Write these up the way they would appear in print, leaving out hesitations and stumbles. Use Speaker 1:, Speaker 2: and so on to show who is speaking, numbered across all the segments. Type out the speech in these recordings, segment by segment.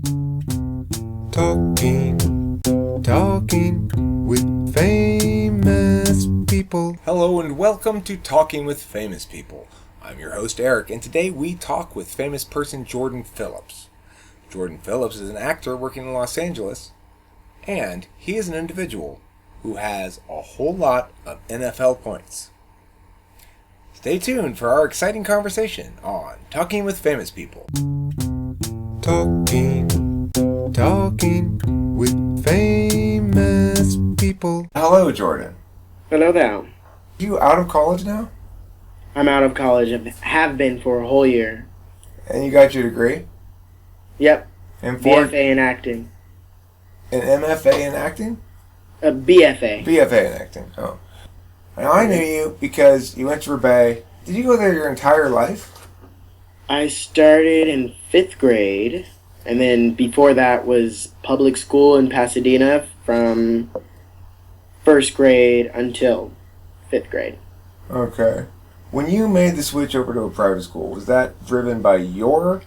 Speaker 1: Talking with famous people.
Speaker 2: Hello and welcome to Talking with Famous People. I'm your host Eric, and today we talk with famous person Jordan Phillips. Jordan Phillips is an actor working in Los Angeles, and he is an individual who has a whole lot of NFL points. Stay tuned for our exciting conversation on Talking with Famous People.
Speaker 1: Talking with famous people.
Speaker 2: Hello, Jordan.
Speaker 3: Hello there.
Speaker 2: You out of college now?
Speaker 3: I'm out of college. I have been for a whole year.
Speaker 2: And you got your degree?
Speaker 3: Yep.
Speaker 2: And
Speaker 3: BFA in acting.
Speaker 2: An MFA in acting?
Speaker 3: A BFA.
Speaker 2: BFA in acting. Oh. Now I knew you because you went to Rebay. Did you go there your entire life?
Speaker 3: I started in 5th grade, and then before that was public school in Pasadena from 1st grade until 5th grade.
Speaker 2: Okay. When you made the switch over to a private school, was that driven by your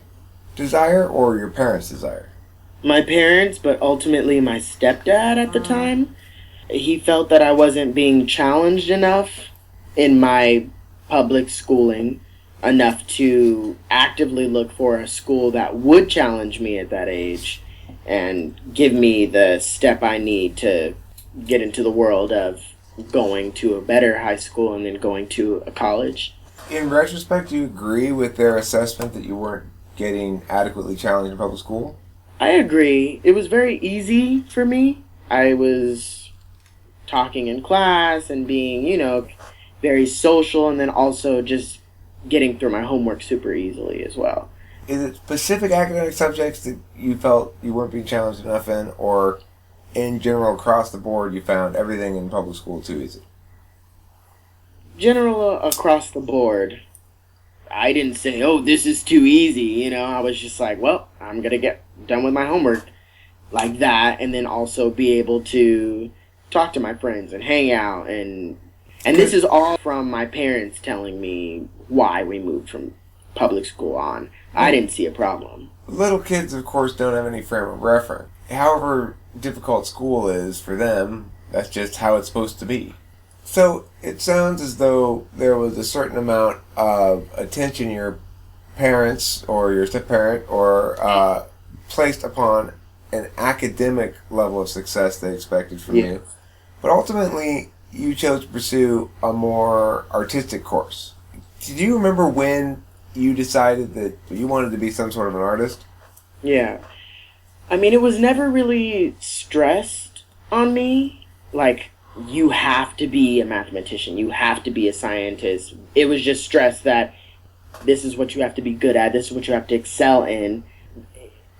Speaker 2: desire or your parents' desire?
Speaker 3: My parents, but ultimately my stepdad at the time. He felt that I wasn't being challenged enough in my public schooling, enough to actively look for a school that would challenge me at that age and give me the step I need to get into the world of going to a better high school and then going to a college.
Speaker 2: In retrospect, do you agree with their assessment that you weren't getting adequately challenged in public school?
Speaker 3: I agree. It was very easy for me. I was talking in class and being, very social, and then also just getting through my homework super easily as well.
Speaker 2: Is it specific academic subjects that you felt you weren't being challenged enough in, or in general across the board you found everything in public school too easy?
Speaker 3: General across the board. I didn't say, oh, this is too easy, I was just like, well, I'm going to get done with my homework like that, and then also be able to talk to my friends and hang out, and this is all from my parents telling me why we moved from public school on. I didn't see a problem.
Speaker 2: Little kids, of course, don't have any frame of reference. However difficult school is for them, that's just how it's supposed to be. So it sounds as though there was a certain amount of attention your parents or your step-parent or placed upon an academic level of success they expected from you. But ultimately, you chose to pursue a more artistic course. Do you remember when you decided that you wanted to be some sort of an artist?
Speaker 3: Yeah. I mean, it was never really stressed on me. Like, you have to be a mathematician. You have to be a scientist. It was just stressed that this is what you have to be good at. This is what you have to excel in.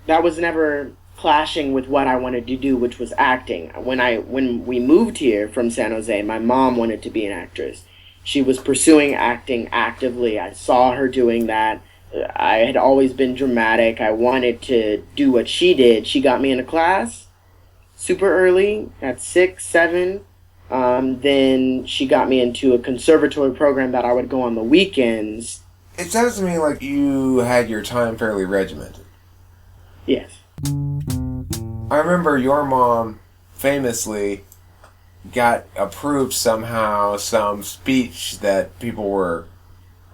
Speaker 3: That was never clashing with what I wanted to do, which was acting. When we moved here from San Jose, my mom wanted to be an actress. She was pursuing acting actively. I saw her doing that. I had always been dramatic. I wanted to do what she did. She got me in a class super early at 6, 7. Then she got me into a conservatory program that I would go on the weekends.
Speaker 2: It sounds to me like you had your time fairly regimented.
Speaker 3: Yes.
Speaker 2: I remember your mom famously got approved somehow some speech that people were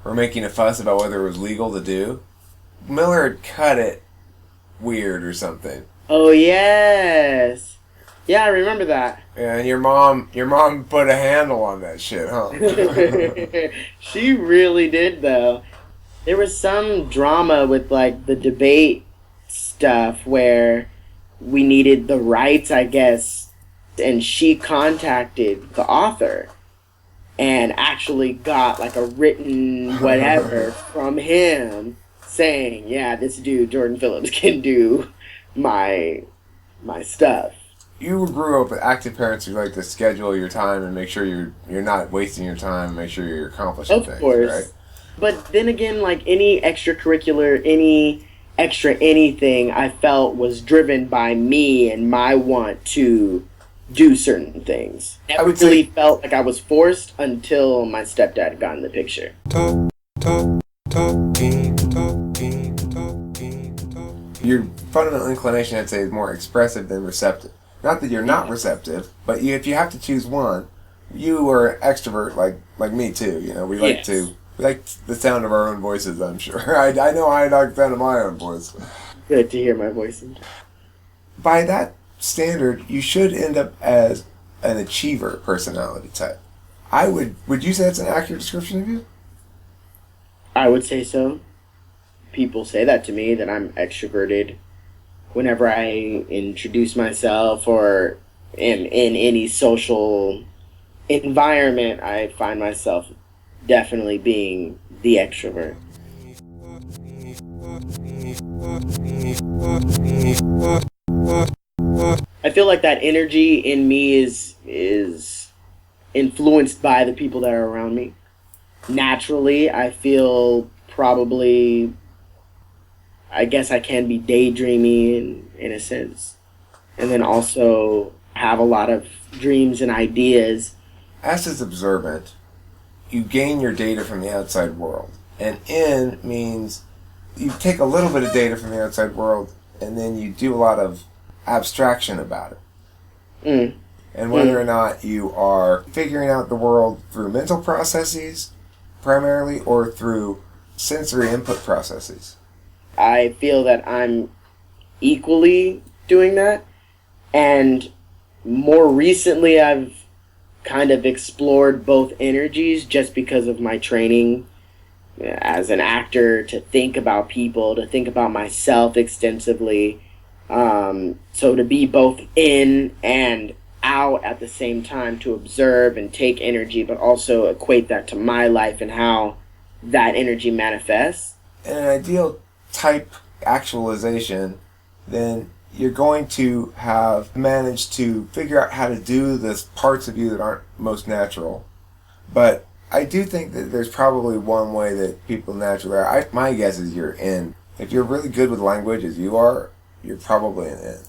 Speaker 2: making a fuss about whether it was legal to do. Miller had cut it weird or something.
Speaker 3: Oh, yes. Yeah, I remember that.
Speaker 2: Yeah, and your mom put a handle on that shit, huh?
Speaker 3: She really did, though. There was some drama with, the debate stuff where we needed the rights, I guess, and she contacted the author and actually got, a written whatever from him saying, yeah, this dude, Jordan Phillips, can do my stuff.
Speaker 2: You grew up with active parents who like to schedule your time and make sure you're not wasting your time and make sure you're accomplishing things,
Speaker 3: course.
Speaker 2: Right?
Speaker 3: But then again, any extracurricular, any extra anything I felt was driven by me and my want to do certain things. I really felt like I was forced until my stepdad got in the picture.
Speaker 1: Talking.
Speaker 2: Your fundamental inclination, I'd say, is more expressive than receptive. Not that you're not receptive, but if you have to choose one, you are an extrovert like me too. You know, we like the sound of our own voices. I'm sure. I know I like the sound of my own voice.
Speaker 3: Good to hear my voice.
Speaker 2: By that standard, you should end up as an achiever personality type. Would you say that's an accurate description of you?
Speaker 3: I would say so. People say that to me, that I'm extroverted. Whenever I introduce myself or am in any social environment, I find myself definitely being the extrovert. I feel like that energy in me is influenced by the people that are around me. Naturally, I feel probably, I guess I can be daydreamy in a sense. And then also have a lot of dreams and ideas.
Speaker 2: As is observant, you gain your data from the outside world. And in means you take a little bit of data from the outside world and then you do a lot of abstraction about it. And whether or not you are figuring out the world through mental processes primarily or through sensory input processes.
Speaker 3: I feel that I'm equally doing that. And more recently, I've kind of explored both energies just because of my training as an actor, to think about people, to think about myself extensively. So to be both in and out at the same time, to observe and take energy, but also equate that to my life and how that energy manifests.
Speaker 2: In an ideal type actualization, then you're going to have managed to figure out how to do the parts of you that aren't most natural. But I do think that there's probably one way that people naturally are. My guess is you're in. If you're really good with language as you are, you're probably an in.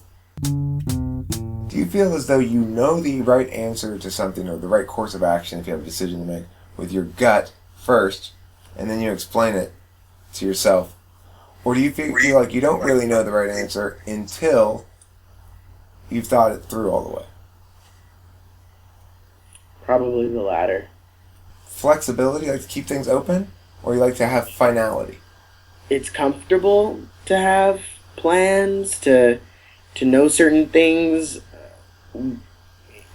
Speaker 2: Do you feel as though you know the right answer to something or the right course of action if you have a decision to make with your gut first, and then you explain it to yourself? Or do you feel like you don't really know the right answer until you've thought it through all the way?
Speaker 3: Probably the latter.
Speaker 2: Flexibility, you like to keep things open? Or you like to have finality?
Speaker 3: It's comfortable to have plans, to know certain things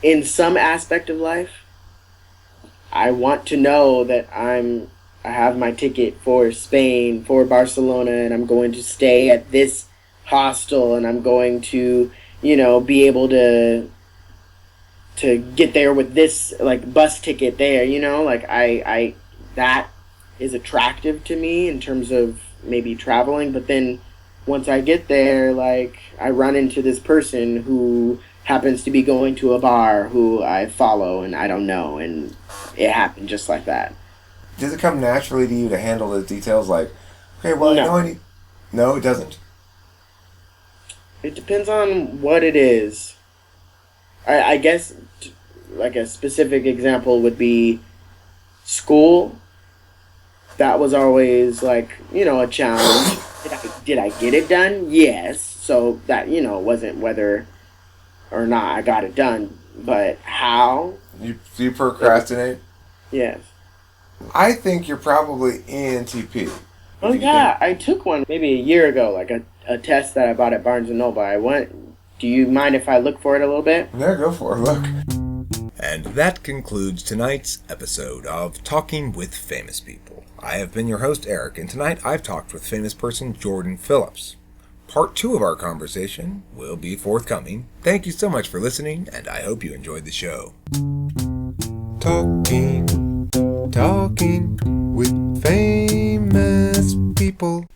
Speaker 3: in some aspect of life. I want to know that I have my ticket for Spain, for Barcelona, and I'm going to stay at this hostel, and I'm going to, be able to get there with this, like, bus ticket there, I that is attractive to me in terms of maybe traveling. But then once I get there, like, I run into this person who happens to be going to a bar who I follow and I don't know, and it happened just like that.
Speaker 2: Does it come naturally to you to handle those details? Like, okay, well,
Speaker 3: No.
Speaker 2: I know I need... No, it doesn't.
Speaker 3: It depends on what it is. I guess, like, a specific example would be school. That was always, like, a challenge. Did I get it done? Yes. So that, wasn't whether or not I got it done, but how?
Speaker 2: You procrastinate?
Speaker 3: Yes.
Speaker 2: I think you're probably ENTP.
Speaker 3: Oh, yeah, I took one maybe a year ago, like a test that I bought at Barnes & Noble. Do you mind if I look for it a little bit?
Speaker 2: Yeah, go for it, look.
Speaker 1: And that concludes tonight's episode of Talking with Famous People. I have been your host, Eric, and tonight I've talked with famous person Jordan Phillips. Part 2 of our conversation will be forthcoming. Thank you so much for listening, and I hope you enjoyed the show. Talking with famous people.